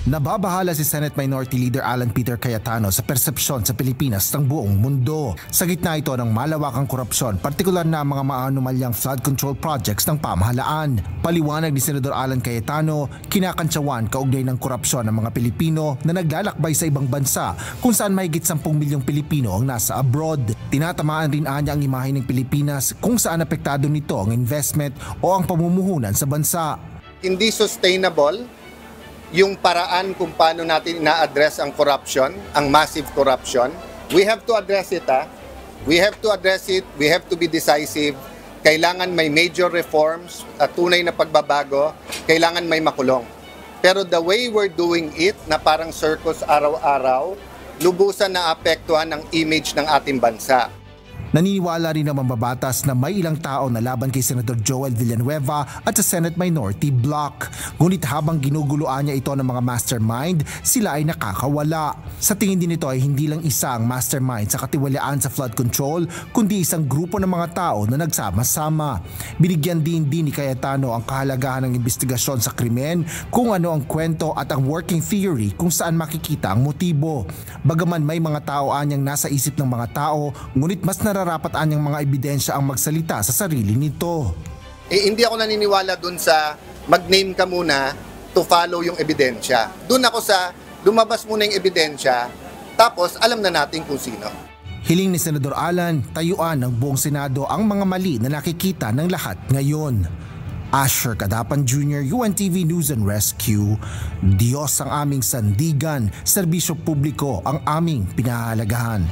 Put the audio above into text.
Nababahala si Senate Minority Leader Alan Peter Cayetano sa persepsyon sa Pilipinas ng buong mundo. Sa gitna ito ng malawakang korupsyon, partikular na mga maanumalyang flood control projects ng pamahalaan. Paliwanag ni Senador Alan Cayetano, kinakantsawan kaugnay ng korupsyon ng mga Pilipino na naglalakbay sa ibang bansa kung saan mahigit 10 milyong Pilipino ang nasa abroad. Tinatamaan rin anya ang imahe ng Pilipinas kung saan apektado nito ang investment o ang pamumuhunan sa bansa. Hindi sustainable yung paraan kung paano natin ina-address ang corruption, ang massive corruption. We have to address it. We have to address it. We have to be decisive. Kailangan may major reforms, tunay na pagbabago. Kailangan may makulong. Pero the way we're doing it, na parang circus araw-araw, lubusan na apektuhan ang image ng ating bansa. Naniniwala rin ang mambabatas na may ilang tao na laban kay Senador Joel Villanueva at sa Senate Minority Bloc. Ngunit habang ginuguluan niya ito ng mga mastermind, sila ay nakakawala. Sa tingin din ito ay hindi lang isa ang mastermind sa katiwalaan sa flood control, kundi isang grupo ng mga tao na nagsama-sama. Binigyan din ni Cayetano ang kahalagahan ng investigasyon sa krimen, kung ano ang kwento at ang working theory kung saan makikita ang motibo. Bagaman may mga tao anyang nasa isip ng mga tao, ngunit mas nararapat anyang mga ebidensya ang magsalita sa sarili nito. Hindi ako naniniwala dun sa mag-name ka muna to follow yung ebidensya. Dun ako sa lumabas muna yung ebidensya, tapos alam na natin kung sino. Hiling ni Senador Alan, tayuan ng buong Senado ang mga mali na nakikita ng lahat ngayon. Asher Cadapan Jr., UNTV News and Rescue. Diyos ang aming sandigan, serbisyo publiko ang aming pinahahalagahan.